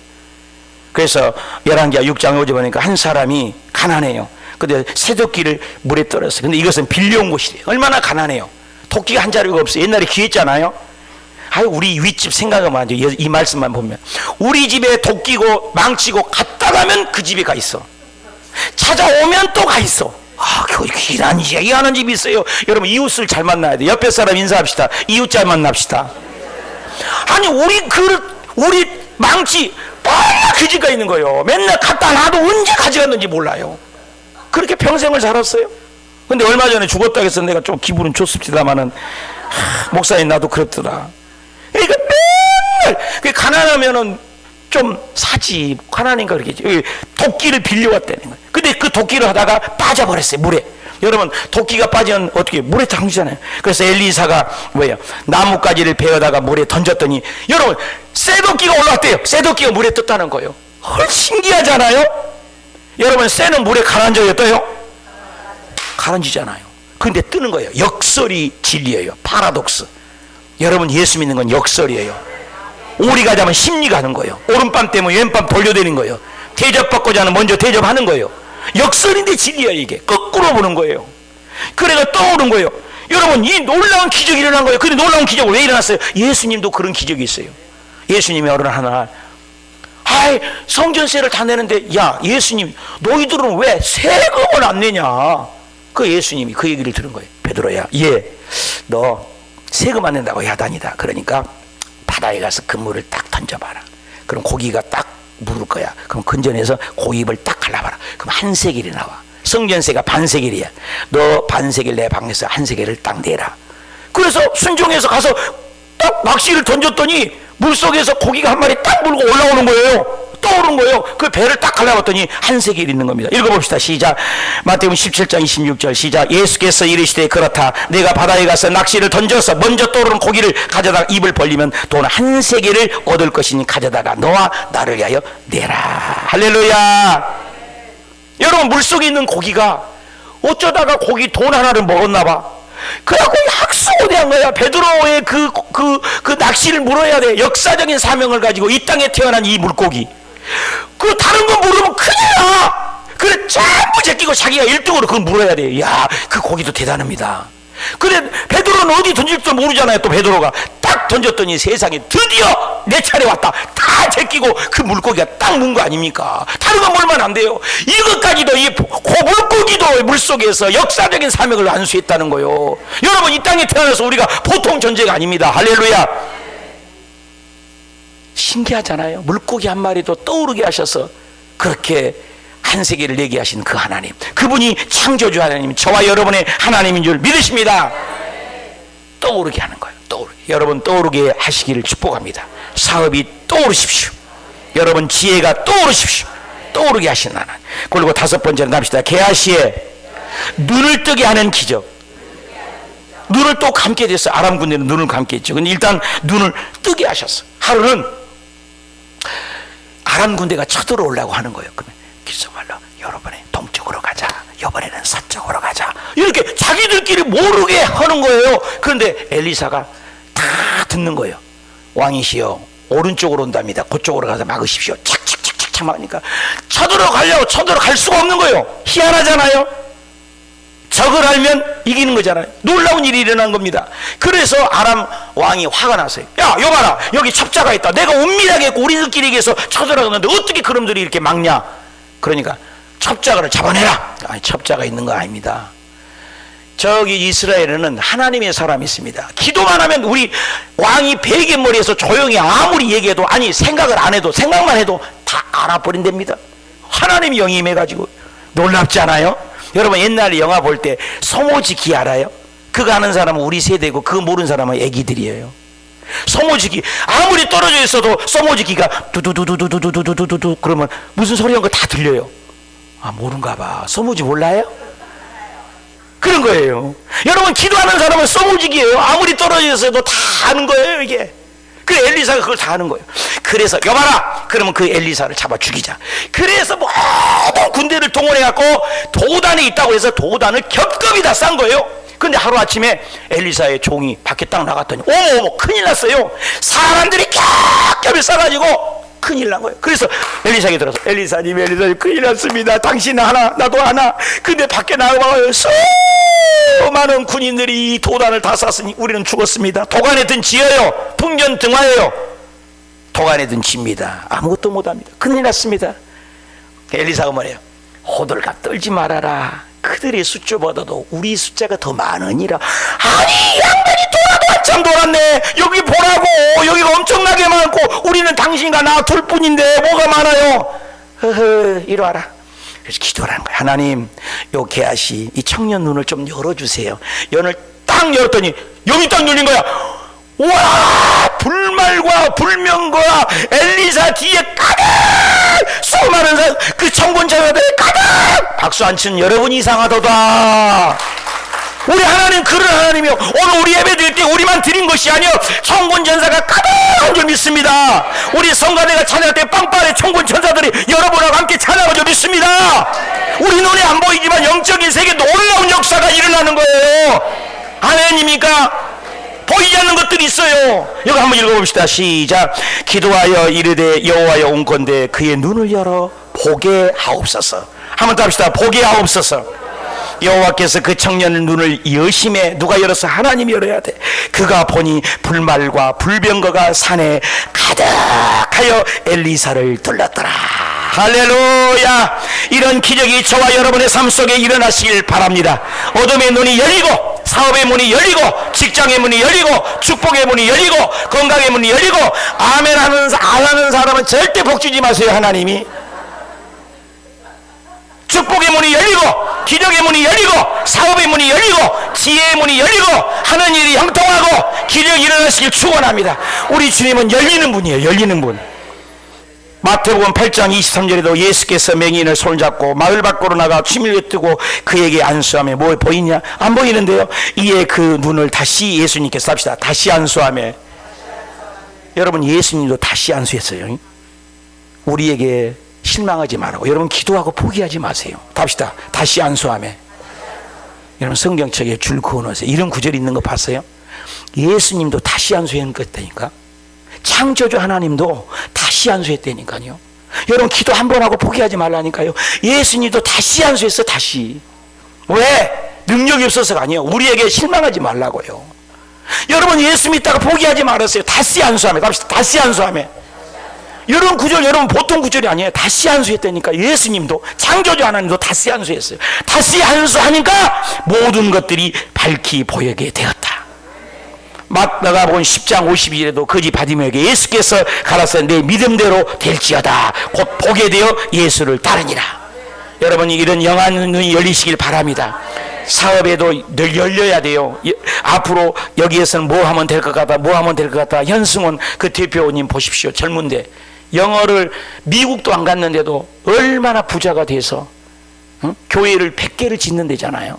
[SPEAKER 1] 그래서 열왕기하 6장에 오지 보니까 한 사람이 가난해요. 근데 새도끼를 물에 떨었어요. 근데 이것은 빌려온 곳이래요. 얼마나 가난해요. 도끼가 한 자루가 없어요. 옛날에 귀했잖아요. 아유, 우리 윗집 생각하면 안 돼요. 이 말씀만 보면 우리 집에 도끼고 망치고 갔다 가면 그 집에 가 있어. 찾아오면 또 가 있어. 아, 길한 얘기하는 집이 있어요. 여러분, 이웃을 잘 만나야 돼. 옆에 사람 인사합시다. 이웃 잘 만납시다. 아니, 우리 망치 맨날 그 집가 있는 거예요. 맨날 갖다 놔도 언제 가져갔는지 몰라요. 그렇게 평생을 살았어요. 근데 얼마 전에 죽었다고 해서 내가 좀 기분은 좋습니다만은 목사님 나도 그렇더라. 그러니까 맨날 가난하면은 좀 사지. 가난하니까 그렇게 도끼를 빌려왔다는 거예요. 근데 그 도끼를 하다가 빠져버렸어요. 물에. 여러분 도끼가 빠지면 어떻게 물에 던지잖아요. 그래서 엘리사가 뭐예요? 나뭇가지를 베어다가 물에 던졌더니 여러분 쇠도끼가 올라왔대요. 쇠도끼가 물에 떴다는 거예요. 헐 신기하잖아요. 여러분 쇠는 물에 가라앉아요, 떠요? 가라앉잖아요. 근데 뜨는 거예요. 역설이 진리예요. 파라독스. 여러분 예수 믿는 건 역설이에요. 오리가 자면 심리가 하는 거예요. 오른밤 때문에 왼밤 돌려대는 거예요. 대접받고자 하는 먼저 대접하는 거예요. 역설인데 진리야. 이게 거꾸로 보는 거예요. 그래가 떠오른 거예요. 여러분 이 놀라운 기적이 일어난 거예요. 근데 놀라운 기적은 왜 일어났어요? 예수님도 그런 기적이 있어요. 예수님이 어느 하나 아이 성전세를 다 내는데 야 예수님 너희들은 왜 세금을 안 내냐. 그 예수님이 그 얘기를 들은 거예요. 베드로야 너 세금 안 낸다고 야단이다. 그러니까 바다에 가서 그물을 딱 던져봐라. 그럼 고기가 딱 물을 거야. 그럼 근전에서 고입을 딱 갈라봐라. 그럼 한 세겔이 나와. 성전세가 반 세겔이야. 너 반 세겔 내 방에서 한 세겔을 딱 내라. 그래서 순종해서 가서 딱 낚시를 던졌더니 물속에서 고기가 한 마리 딱 물고 올라오는 거예요. 떠오른 거예요. 그 배를 딱 갈라봤더니 한 세겔 있는 겁니다. 읽어봅시다. 시작. 마태복음 17장 26절 시작. 예수께서 이르시되 그렇다. 내가 바다에 가서 낚시를 던져서 먼저 떠오르는 고기를 가져다가 입을 벌리면 돈 한 세겔을 얻을 것이니 가져다가 너와 나를 위하여 내라. 할렐루야. 여러분 물속에 있는 고기가 어쩌다가 고기 돈 하나를 먹었나 봐. 그래갖고 학수고대한 거야. 베드로의 그 낚시를 물어야 돼. 역사적인 사명을 가지고 이 땅에 태어난 이 물고기. 그 다른 거 물으면 큰일 나. 그래 전부 제끼고 자기가 1등으로 그걸 물어야 돼. 야, 그 고기도 대단합니다. 그래 베드로는 어디 던질지도 모르잖아요. 또 베드로가 딱 던졌더니 세상에 드디어 내 차례 왔다. 다 제끼고 그 물고기가 딱 문 거 아닙니까? 다른 거 물면 안 돼요. 이것까지도 이 물고기도 물속에서 역사적인 사명을 안수했다는 거요. 여러분 이 땅에 태어나서 우리가 보통 존재가 아닙니다. 할렐루야. 신기하잖아요. 물고기 한 마리도 떠오르게 하셔서 그렇게 한 세계를 내게 하신 그 하나님, 그분이 창조주 하나님, 저와 여러분의 하나님인 줄 믿으십니다. 떠오르게 하는 거예요. 떠오르게. 여러분 떠오르게 하시기를 축복합니다. 사업이 떠오르십시오. 여러분 지혜가 떠오르십시오. 떠오르게 하시는 하나님. 그리고 다섯 번째는 갑시다. 게하시에 눈을 뜨게 하는 기적. 눈을 또 감게 됐어요. 아람 군대는 눈을 감게 했죠. 근데 일단 눈을 뜨게 하셨어. 하루는 아람 군대가 쳐들어오려고 하는 거예요. 그러면 기성말로 여러분의 동쪽으로 가자. 이번에는 서쪽으로 가자. 이렇게 자기들끼리 모르게 하는 거예요. 그런데 엘리사가 다 듣는 거예요. 왕이시여 오른쪽으로 온답니다. 그쪽으로 가서 막으십시오. 착착착착 막으니까 쳐들어가려고 쳐들어갈 수가 없는 거예요. 희한하잖아요. 적을 알면 이기는 거잖아요. 놀라운 일이 일어난 겁니다. 그래서 아람 왕이 화가 났어요. 야 여봐라 여기 첩자가 있다. 내가 은밀하게 했고 우리들끼리 얘기해서 쳐들어가는데 어떻게 그놈들이 이렇게 막냐. 그러니까 첩자를 잡아내라. 아니 첩자가 있는 거 아닙니다. 저기 이스라엘에는 하나님의 사람이 있습니다. 기도만 하면 우리 왕이 베개머리에서 조용히 아무리 얘기해도 아니 생각을 안 해도 생각만 해도 다 알아버린답니다. 하나님이 영이 임해가지고 놀랍지 않아요? 여러분 옛날에 영화 볼 때 소모지기 알아요? 그거 아는 사람은 우리 세대고 그거 모르는 사람은 애기들이에요. 소모지기 아무리 떨어져 있어도 소모지기가 두두두두두두두두두두 그러면 무슨 소리 한 거 다 들려요. 아 모른가 봐. 소모지 몰라요? 그런 거예요. 여러분 기도하는 사람은 소모지기예요. 아무리 떨어져 있어도 다 아는 거예요 이게. 그래 엘리사가 그걸 다 아는 거예요. 그래서 여봐라 그러면 그 엘리사를 잡아 죽이자. 그래서 모든 군대를 동원해갖고 도단에 있다고 해서 도단을 겹겹이 다 싼 거예요. 근데 하루아침에 엘리사의 종이 밖에 딱 나갔더니 어머 큰일 났어요. 사람들이 겹겹이 싸가지고 큰일 난 거예요. 그래서 엘리사에게 들어서 엘리사님 큰일 났습니다. 당신 하나 나도 하나. 근데 밖에 나가봐요. 수많은 군인들이 이 도단을 다 쌌으니 우리는 죽었습니다. 도간에 든 지어요. 풍전 등화예요. 도간에 든 집니다. 아무것도 못합니다. 큰일 났습니다. 엘리사가 뭐래요? 호들갑 떨지 말아라. 그들의 숫자보다도 우리 숫자가 더 많으니라. 아니 양반이 돌아도 한참 돌았네. 여기 보라고. 여기가 엄청나게 많고 우리는 당신과 나 둘뿐인데 뭐가 많아요. 허허 이리 와라. 그래서 기도를 하는 거예요. 하나님 요 게하시 이 청년 눈을 좀 열어주세요. 연을 딱 열었더니 영이 딱 열린 거야. 와 불말과 불명과 엘리사 뒤에 가득 수많은 그 천군 천사들이 가득 박수 안 치는 여러분 이상하도다. 우리 하나님 그런 하나님이요. 오늘 우리 예배 드릴 때 우리만 드린 것이 아니요, 천군 천사가 가득한 줄 믿습니다. 우리 성가대가 찬양할 때 빵빠레 천군 천사들이 여러분하고 함께 찬양한 줄 믿습니다. 우리 눈에 안 보이지만 영적인 세계 놀라운 역사가 일어나는 거예요. 아멘입니까? 보이지 않는 것들이 있어요. 여기 한번 읽어봅시다. 시작. 기도하여 이르되 여호와여 온건대 그의 눈을 열어 보게 하옵소서. 한번 더 합시다. 보게 하옵소서. 여호와께서 그 청년의 눈을 여심해. 누가 열어서? 하나님이 열어야 돼. 그가 보니 불말과 불병거가 산에 가득하여 엘리사를 둘렀더라. 할렐루야. 이런 기적이 저와 여러분의 삶 속에 일어나시길 바랍니다. 어둠의 눈이 열리고, 사업의 문이 열리고, 직장의 문이 열리고, 축복의 문이 열리고, 건강의 문이 열리고. 아멘 안 하는 사람은 절대 복 주지 마세요. 하나님이 축복의 문이 열리고, 기적의 문이 열리고, 사업의 문이 열리고, 지혜의 문이 열리고, 하는 일이 형통하고 기적이 일어나시길 축원합니다. 우리 주님은 열리는 분이에요. 열리는 분. 마태복음 8장 23절에도 예수께서 맹인을 손잡고 마을 밖으로 나가 취미를 뜨고 그에게 안수하며. 뭐 보이냐? 안 보이는데요. 이에 그 눈을 다시 예수님께서 합시다. 다시 안수하며. 여러분, 예수님도 다시 안수했어요. 우리에게 실망하지 말라고. 여러분, 기도하고 포기하지 마세요. 합시다. 다시 안수하며. 여러분, 성경책에 줄 그어놓으세요. 이런 구절이 있는 거 봤어요? 예수님도 다시 안수한 것 같다니까. 창조주 하나님도 다시 안수했다니까요. 여러분, 기도 한 번 하고 포기하지 말라니까요. 예수님도 다시 안수했어. 다시. 왜? 능력이 없어서가 아니에요. 우리에게 실망하지 말라고요. 여러분, 예수 믿다가 포기하지 말았어요. 다시 안수하며. 갑시다. 다시 안수하며. 여러분, 구절 여러분 보통 구절이 아니에요. 다시 안수했다니까. 예수님도, 창조주 하나님도 다시 안수했어요. 다시 안수하니까 모든 것들이 밝히 보이게 되었다. 마가복음 10장 52절에도 거지 바디메에게 예수께서 가라사대 내 믿음대로 될지어다. 곧 보게 되어 예수를 따르니라. 여러분이 이런 영안 눈이 열리시길 바랍니다. 사업에도 늘 열려야 돼요. 앞으로 여기에서는 뭐 하면 될 것 같다, 뭐 하면 될 것 같다. 현승원 그 대표님 보십시오. 젊은데 영어를 미국도 안 갔는데도 얼마나 부자가 돼서, 응? 교회를 100개를 짓는 데잖아요.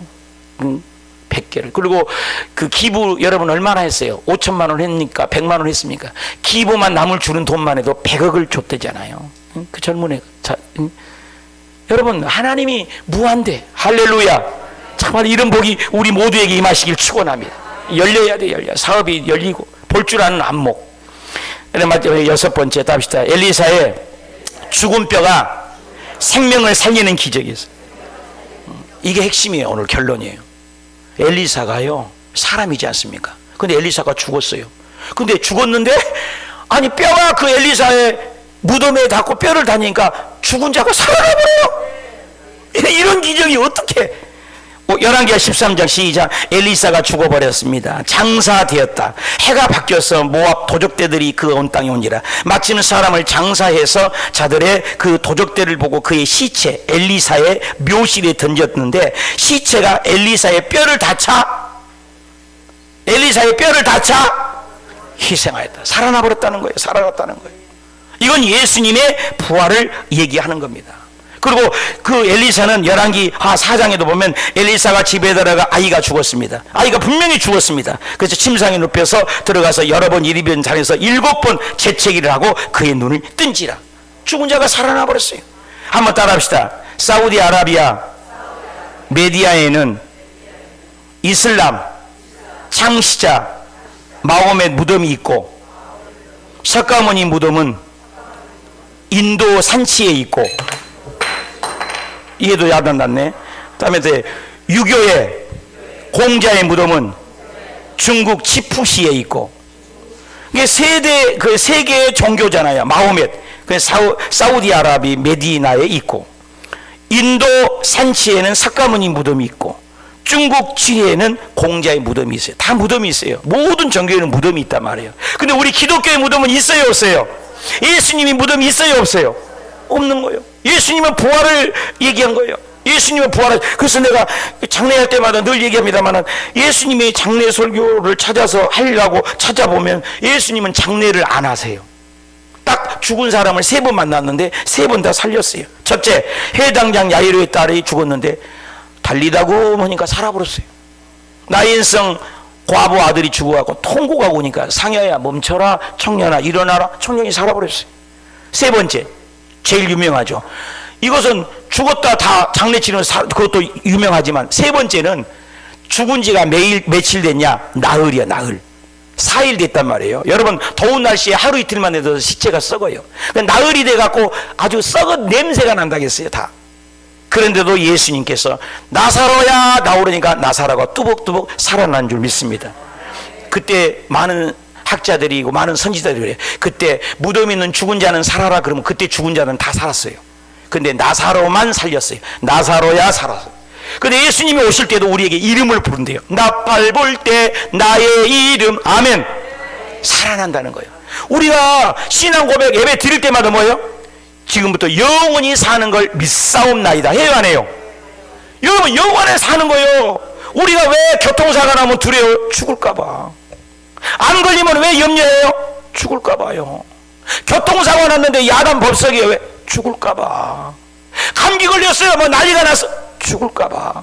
[SPEAKER 1] 100개를. 그리고 그 기부 여러분 얼마나 했어요? 5천만 원 했니까 100만 원 했습니까? 기부만 남을 주는 돈만 해도 100억을 줬대잖아요. 그 젊은 애. 여러분, 하나님이 무한대. 할렐루야. 정말 이런 복이 우리 모두에게 임하시길 축원합니다. 열려야 돼. 열려. 사업이 열리고 볼 줄 아는 안목. 여섯 번째 답시다. 엘리사의 죽은 뼈가 생명을 살리는 기적이 있어요. 이게 핵심이에요. 오늘 결론이에요. 엘리사가요, 사람이지 않습니까? 근데 엘리사가 죽었어요. 근데 죽었는데, 아니, 뼈가 그 엘리사의 무덤에 닿고 뼈를 닿으니까 죽은 자가 살아나버려요. 이런 기적이 어떻게? 열왕기하 13장 시작. 엘리사가 죽어버렸습니다. 장사되었다. 해가 바뀌어서 모압 도적대들이 그 온 땅에 온지라. 마침 사람을 장사해서 자들의 그 도적대를 보고 그의 시체 엘리사의 묘실에 던졌는데, 시체가 엘리사의 뼈를 닿자 희생하였다. 살아나 버렸다는 거예요. 살아났다는 거예요. 이건 예수님의 부활을 얘기하는 겁니다. 그리고 그 엘리사는 열왕기 4장에도 보면 엘리사가 집에 들어가 아이가 죽었습니다. 아이가 분명히 죽었습니다. 그래서 침상에 눕혀서 들어가서 여러 번 이리변 잘해서 7번 재채기를 하고 그의 눈을 뜬지라. 죽은 자가 살아나 버렸어요. 한번 따라합시다. 사우디아라비아 메디아에는 이슬람 창시자 마호멧 무덤이 있고, 석가모니 무덤은 인도 산치에 있고, 이해도 야단났네. 다음에 유교의 공자의 무덤은 중국 치푸시에 있고, 이게 세 개의 종교잖아요. 마호멧, 사우디아라비 메디나에 있고, 인도 산치에는 석가모니 무덤이 있고, 중국 지혜에는 공자의 무덤이 있어요. 다 무덤이 있어요. 모든 종교에는 무덤이 있단 말이에요. 근데 우리 기독교의 무덤은 있어요, 없어요? 예수님이 무덤이 있어요, 없어요? 없는 거예요. 예수님은 부활을 얘기한 거예요. 예수님은 부활을. 그래서 내가 장례할 때마다 늘 얘기합니다만, 예수님의 장례 설교를 찾아서 하려고 찾아보면 예수님은 장례를 안 하세요. 딱 죽은 사람을 3번 만났는데 3번 다 살렸어요. 첫째, 해당장 야이로의 딸이 죽었는데 달리다고 보니까 살아버렸어요. 나인성 과부 아들이 죽어가고 통곡하고 오니까 상여야 멈춰라, 청년아 일어나라, 청년이 살아버렸어요. 세 번째, 제일 유명하죠. 이것은 죽었다 다 장례치는 그것도 유명하지만, 세 번째는 죽은 지가 며칠 됐냐? 나흘이야, 나흘. 4일 됐단 말이에요. 여러분, 더운 날씨에 하루 이틀만 해도 시체가 썩어요. 나흘이 돼갖고 아주 썩은 냄새가 난다겠어요, 다. 그런데도 예수님께서 나사로야 나오려니까 나사로가 뚜벅뚜벅 살아난 줄 믿습니다. 그때 많은 학자들이고 많은 선지자들이 그래요. 그때 무덤에 있는 죽은 자는 살아라 그러면 그때 죽은 자는 다 살았어요. 근데 나사로만 살렸어요. 나사로야 살았어요. 근데 예수님이 오실 때도 우리에게 이름을 부른대요. 나팔 불 때 나의 이름, 아멘. 살아난다는 거예요. 우리가 신앙 고백 예배 드릴 때마다 뭐예요? 지금부터 영원히 사는 걸 믿사옵나이다 해요, 안 해요? 여러분, 영원히 사는 거예요. 우리가 왜 교통사고 나면 두려워요? 죽을까봐. 안 걸리면 왜 염려해요? 죽을까봐요. 교통사고 났는데 야단 법석이에요. 왜? 죽을까봐. 감기 걸렸어요. 뭐 난리가 났어. 죽을까봐.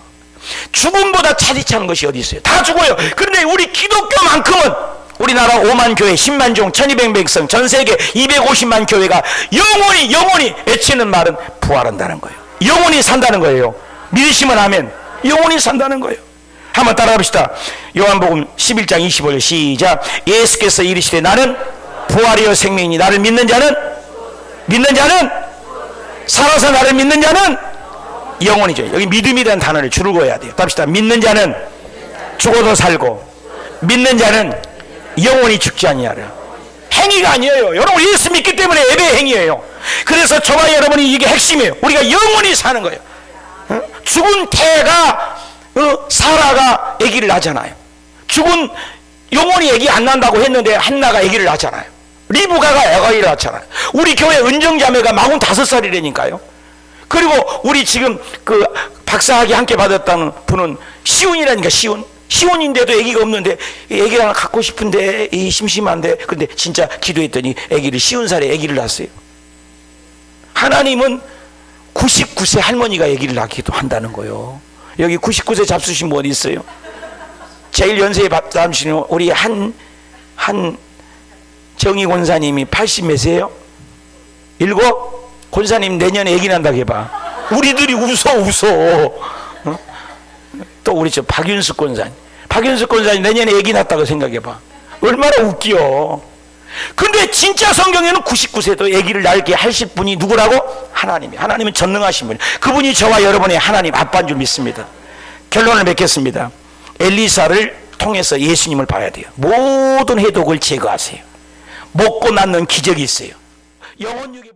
[SPEAKER 1] 죽음보다 차디찬 것이 어디 있어요? 다 죽어요. 그런데 우리 기독교만큼은 우리나라 5만 교회, 10만 종, 1200백성, 전 세계 250만 교회가 영원히 외치는 말은 부활한다는 거예요. 영원히 산다는 거예요. 믿으시면 아멘. 영원히 산다는 거예요. 한번 따라가 봅시다. 요한복음 11장 25절 시작. 예수께서 이르시되 나는 부활이요 생명이니 나를 믿는 자는 살아서 나를 믿는 자는 영원이죠. 여기 믿음이라는 단어를 줄을 그어야 돼요. 답시다. 믿는 자는 죽어도 살고 믿는 자는 영원히 죽지 아니하라. 행위가 아니에요. 여러분 예수 믿기 때문에 예배의 행위예요. 그래서 저와 여러분이 이게 핵심이에요. 우리가 영원히 사는 거예요. 죽은 태가 사라가 아기를 낳잖아요. 죽은 영원히 아기 안 난다고 했는데 한나가 아기를 낳잖아요. 리브가가 아기를 낳잖아요. 우리 교회 은정자매가 45살이라니까요. 그리고 우리 지금 그 박사학위 함께 받았다는 분은 시온이라니까. 시온인데도 아기가 없는데 아기를 하나 갖고 싶은데 심심한데, 근데 진짜 기도했더니 아기를 50살에 아기를 낳았어요. 하나님은 99세 할머니가 아기를 낳기도 한다는 거예요. 여기 99세 잡수신 분 어디 있어요? 제일 연세에 잡수시는 우리 한 정희 권사님이 80 몇이에요? 7? 권사님 내년에 아기 난다고 해봐. 우리들이 웃어. 또 우리 저 박윤숙 권사님 내년에 아기 낳았다고 생각해봐. 얼마나 웃겨. 근데 진짜 성경에는 99세도 아기를 낳게 하실 분이 누구라고? 하나님은 전능하신 분이. 그분이 저와 여러분의 하나님 아빠인 줄 믿습니다. 결론을 맺겠습니다. 엘리사를 통해서 예수님을 봐야 돼요. 모든 해독을 제거하세요. 먹고 낳는 기적이 있어요. 영혼육에